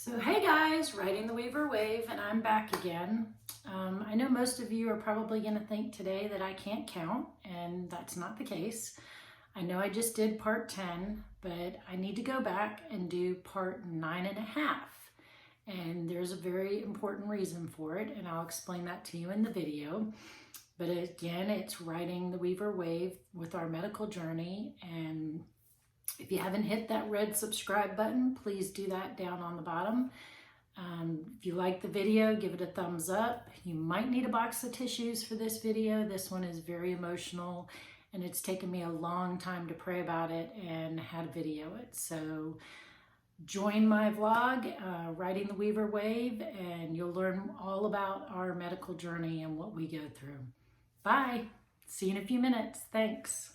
So hey guys, Riding the Weaver Wave, and I'm back again. I know most of you are probably going to think today that I can't count, and that's not the case. I know I just did part 10, but I need to go back and do part 9.5. And there's a very important reason for it, and I'll explain that to you in the video. But again, it's Riding the Weaver Wave with our medical journey, and if you haven't hit that red subscribe button, please do that down on the bottom. If you like the video, give it a thumbs up. You might need a box of tissues for this video. This one is very emotional, and it's taken me a long time to pray about it and how to video it. So join my vlog, Riding the Weaver Wave, and you'll learn all about our medical journey and what we go through. Bye. See you in a few minutes. Thanks.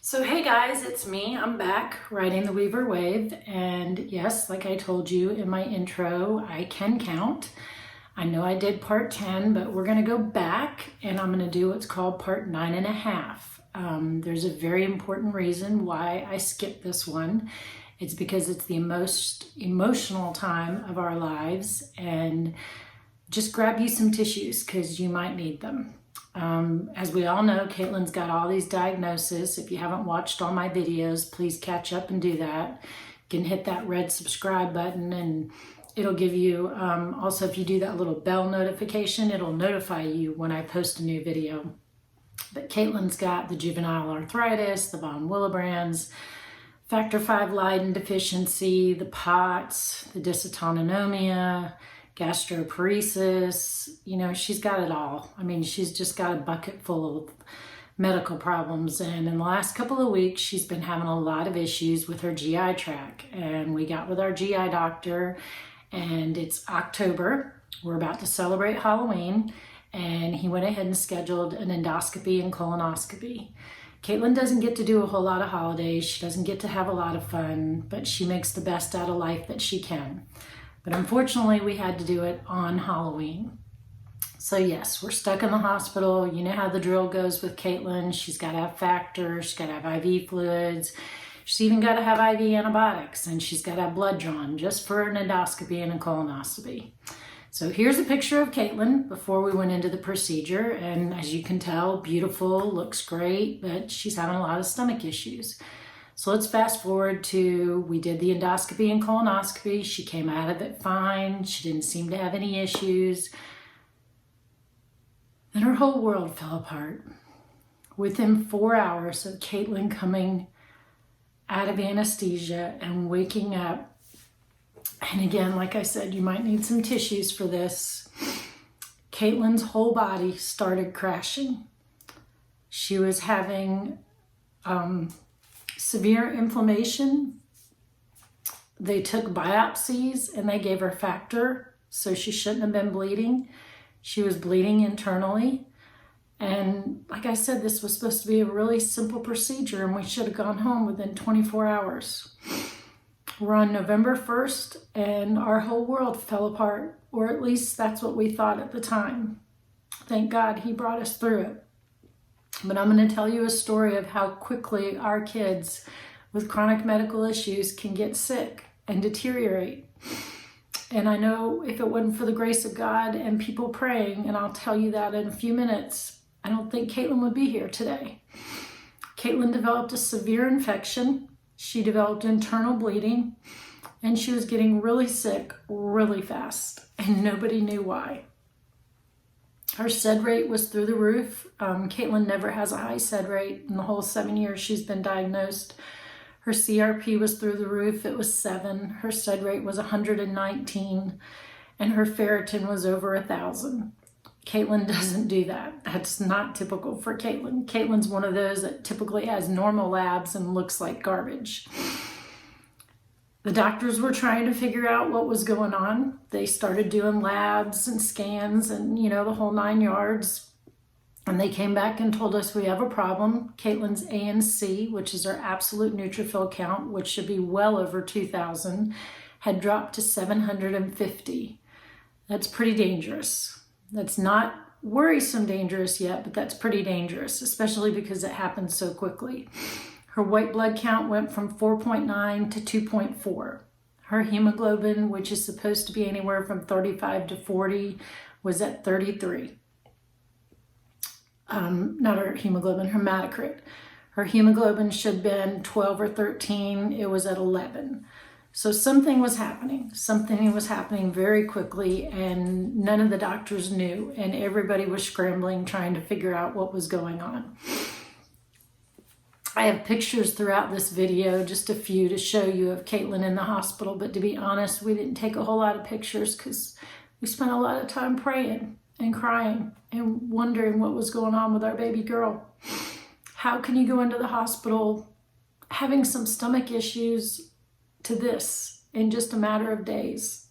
So hey guys, it's me. I'm back Riding the Weaver Wave, and yes, like I told you in my intro, I can count. I know I did part 10, but we're going to go back and I'm going to do what's called part 9.5. There's a very important reason why I skipped this one. It's because it's the most emotional time of our lives, and just grab you some tissues because you might need them. As we all know, Kaitlyn's got all these diagnoses. If you haven't watched all my videos, please catch up and do that. You can hit that red subscribe button, and it'll give you, also if you do that little bell notification, it'll notify you when I post a new video. But Kaitlyn's got the juvenile arthritis, the von Willebrands, factor V Leiden deficiency, the POTS, the dysautonomia, gastroparesis. You know, she's got it all. I mean, she's just got a bucket full of medical problems. And in the last couple of weeks, she's been having a lot of issues with her GI tract. And we got with our GI doctor, and it's October. We're about to celebrate Halloween. And he went ahead and scheduled an endoscopy and colonoscopy. Kaitlyn doesn't get to do a whole lot of holidays. She doesn't get to have a lot of fun, but she makes the best out of life that she can. But unfortunately, we had to do it on Halloween. So yes, we're stuck in the hospital. You know how the drill goes with Kaitlyn. She's got to have factors, she's got to have IV fluids. She's even got to have IV antibiotics, and she's got to have blood drawn just for an endoscopy and a colonoscopy. So here's a picture of Kaitlyn before we went into the procedure. And as you can tell, beautiful, looks great, but she's having a lot of stomach issues. So let's fast forward to, we did the endoscopy and colonoscopy. She came out of it fine. She didn't seem to have any issues. Then her whole world fell apart. Within 4 hours of Kaitlyn coming out of anesthesia and waking up, and again, like I said, you might need some tissues for this, Kaitlyn's whole body started crashing. She was having severe inflammation. They took biopsies and they gave her factor, so she shouldn't have been bleeding. She was bleeding internally. And like I said, this was supposed to be a really simple procedure, and we should have gone home within 24 hours. We're on November 1st, and our whole world fell apart, or at least that's what we thought at the time. Thank God he brought us through it. But I'm going to tell you a story of how quickly our kids with chronic medical issues can get sick and deteriorate. And I know if it wasn't for the grace of God and people praying, and I'll tell you that in a few minutes, I don't think Kaitlyn would be here today. Kaitlyn developed a severe infection. She developed internal bleeding, and she was getting really sick really fast, and nobody knew why. Her SED rate was through the roof. Kaitlyn never has a high SED rate in the whole 7 years she's been diagnosed. Her CRP was through the roof. It was 7. Her SED rate was 119, and her ferritin was over 1,000. Kaitlyn doesn't do that. That's not typical for Kaitlyn. Kaitlyn's one of those that typically has normal labs and looks like garbage. The doctors were trying to figure out what was going on. They started doing labs and scans and, you know, the whole 9 yards. And they came back and told us we have a problem. Kaitlyn's ANC, which is our absolute neutrophil count, which should be well over 2,000, had dropped to 750. That's pretty dangerous. That's not worrisome dangerous yet, but that's pretty dangerous, especially because it happened so quickly. Her white blood count went from 4.9 to 2.4. Her hemoglobin, which is supposed to be anywhere from 35 to 40, was at 33. Not her hemoglobin, her hematocrit. Her hemoglobin should have been 12 or 13. It was at 11. So something was happening. Something was happening very quickly, and none of the doctors knew, and everybody was scrambling, trying to figure out what was going on. I have pictures throughout this video, just a few to show you of Kaitlyn in the hospital, but to be honest, we didn't take a whole lot of pictures because we spent a lot of time praying and crying and wondering what was going on with our baby girl. How can you go into the hospital having some stomach issues to this in just a matter of days?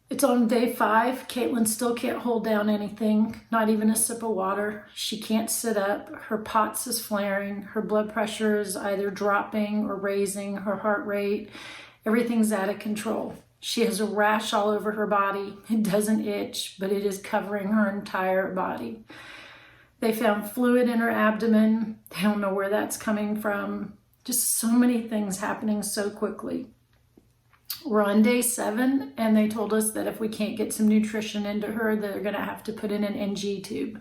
It's on day 5. Kaitlyn still can't hold down anything, not even a sip of water. She can't sit up. Her POTS is flaring. Her blood pressure is either dropping or raising. Her heart rate, everything's out of control. She has a rash all over her body. It doesn't itch, but it is covering her entire body. They found fluid in her abdomen. They don't know where that's coming from. Just so many things happening so quickly. We're on day 7, and they told us that if we can't get some nutrition into her, they're going to have to put in an NG tube.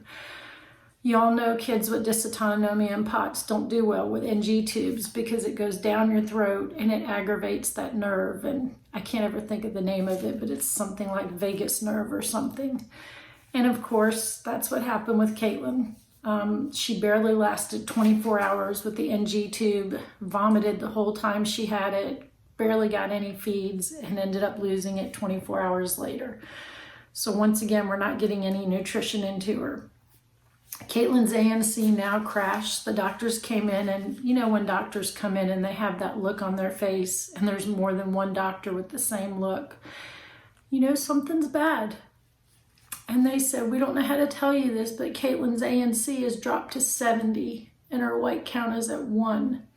Y'all know kids with dysautonomia and POTS don't do well with NG tubes because it goes down your throat and it aggravates that nerve. And I can't ever think of the name of it, but it's something like vagus nerve or something. And of course, that's what happened with Kaitlyn. She barely lasted 24 hours with the NG tube, vomited the whole time she had it, barely got any feeds, and ended up losing it 24 hours later. So once again, we're not getting any nutrition into her. Kaitlyn's ANC now crashed. The doctors came in, and you know when doctors come in and they have that look on their face, and there's more than one doctor with the same look, you know something's bad. And they said, we don't know how to tell you this, but Kaitlyn's ANC has dropped to 70 and her white count is at 1.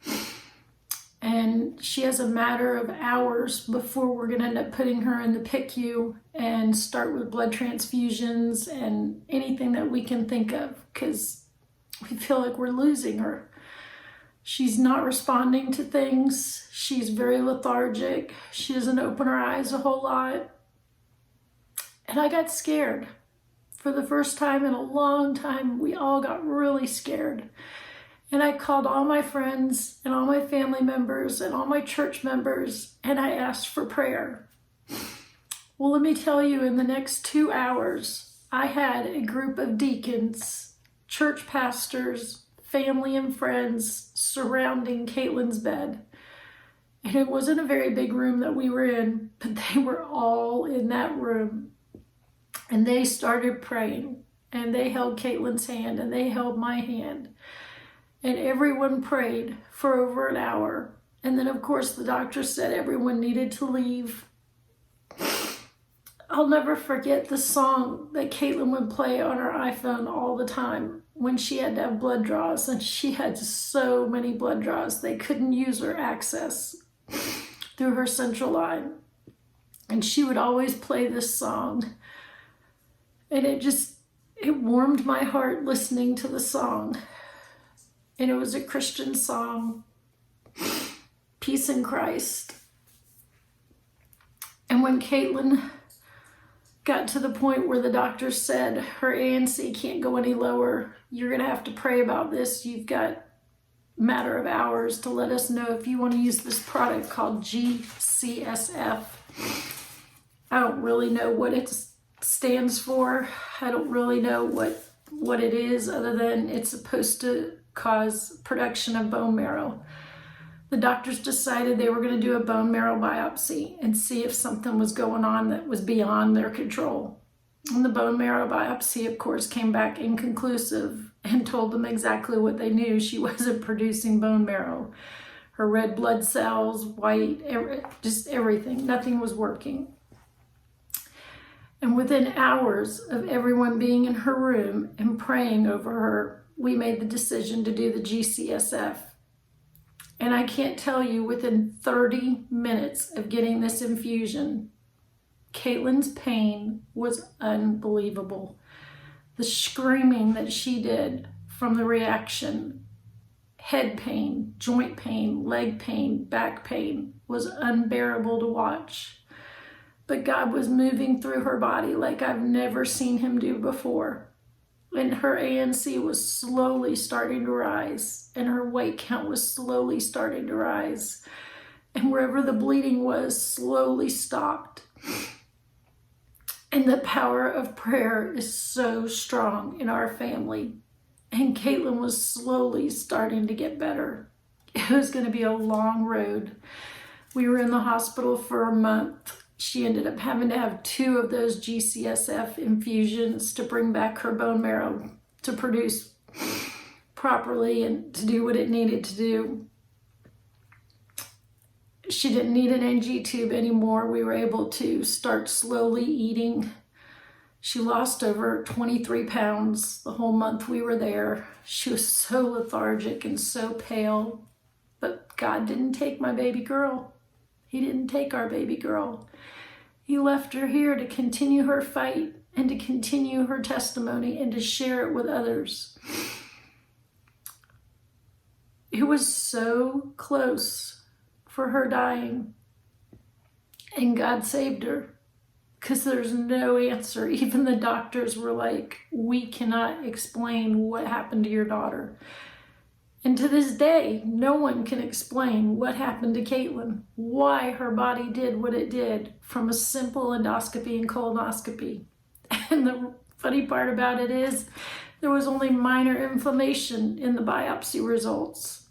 And she has a matter of hours before we're going to end up putting her in the PICU and start with blood transfusions and anything that we can think of, because we feel like we're losing her. She's not responding to things. She's very lethargic. She doesn't open her eyes a whole lot. And I got scared. For the first time in a long time, we all got really scared. And I called all my friends and all my family members and all my church members, and I asked for prayer. Well, let me tell you, in the next 2 hours, I had a group of deacons, church pastors, family and friends surrounding Kaitlyn's bed. And it wasn't a very big room that we were in, but they were all in that room. And they started praying, and they held Kaitlyn's hand, and they held my hand. And everyone prayed for over an hour. And then, of course, the doctor said everyone needed to leave. I'll never forget the song that Kaitlyn would play on her iPhone all the time when she had to have blood draws. And she had so many blood draws, they couldn't use her access through her central line. And she would always play this song. And it warmed my heart listening to the song. And it was a Christian song, Peace in Christ. And when Kaitlyn got to the point where the doctor said her ANC can't go any lower, you're going to have to pray about this. You've got a matter of hours to let us know if you want to use this product called GCSF. I don't really know what it stands for. I don't really know what it is, other than it's supposed to cause production of bone marrow. The doctors decided they were going to do a bone marrow biopsy and see if something was going on that was beyond their control. And the bone marrow biopsy, of course, came back inconclusive and told them exactly what they knew. She wasn't producing bone marrow. Her red blood cells, white, just everything. Nothing was working. And within hours of everyone being in her room and praying over her, we made the decision to do the GCSF. And I can't tell you, within 30 minutes of getting this infusion, Kaitlyn's pain was unbelievable. The screaming that she did from the reaction, head pain, joint pain, leg pain, back pain, was unbearable to watch. But God was moving through her body like I've never seen him do before. And her ANC was slowly starting to rise, and her white count was slowly starting to rise. And wherever the bleeding was, slowly stopped. And the power of prayer is so strong in our family. And Kaitlyn was slowly starting to get better. It was going to be a long road. We were in the hospital for a month. She ended up having to have 2 of those GCSF infusions to bring back her bone marrow to produce properly and to do what it needed to do. She didn't need an NG tube anymore. We were able to start slowly eating. She lost over 23 pounds the whole month we were there. She was so lethargic and so pale. But God didn't take my baby girl. He didn't take our baby girl. He left her here to continue her fight and to continue her testimony and to share it with others. It was so close for her dying, and God saved her, because there's no answer. Even the doctors were like, we cannot explain what happened to your daughter. And to this day, no one can explain what happened to Kaitlyn, why her body did what it did from a simple endoscopy and colonoscopy. And the funny part about it is there was only minor inflammation in the biopsy results.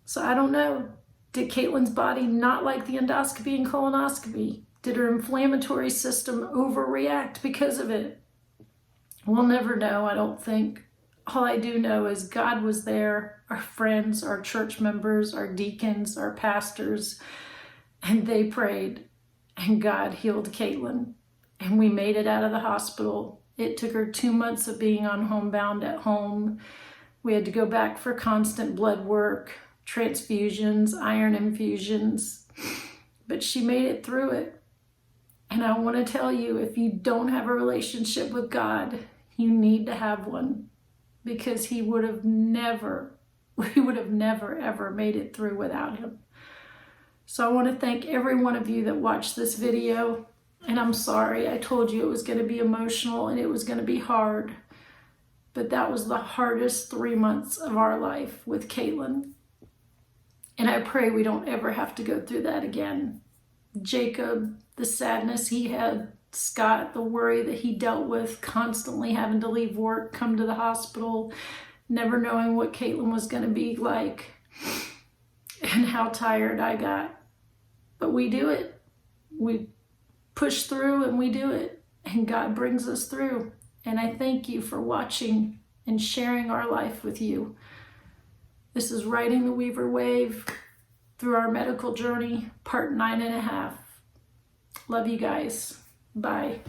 So I don't know. Did Kaitlyn's body not like the endoscopy and colonoscopy? Did her inflammatory system overreact because of it? We'll never know, I don't think. All I do know is God was there, our friends, our church members, our deacons, our pastors, and they prayed, and God healed Kaitlyn, and we made it out of the hospital. It took her 2 months of being on homebound at home. We had to go back for constant blood work, transfusions, iron infusions, but she made it through it. And I want to tell you, if you don't have a relationship with God, you need to have one. Because we would have never ever made it through without him. So I want to thank every one of you that watched this video. And I'm sorry, I told you it was going to be emotional and it was going to be hard. But that was the hardest 3 months of our life with Kaitlyn. And I pray we don't ever have to go through that again. Jacob, the sadness he had, Scott, the worry that he dealt with, constantly having to leave work, come to the hospital, never knowing what Kaitlyn was going to be like, and how tired I got. But we do it. We push through and we do it. And God brings us through. And I thank you for watching and sharing our life with you. This is Riding the Weaver Wave through our medical journey, part 9.5. Love you guys. Bye.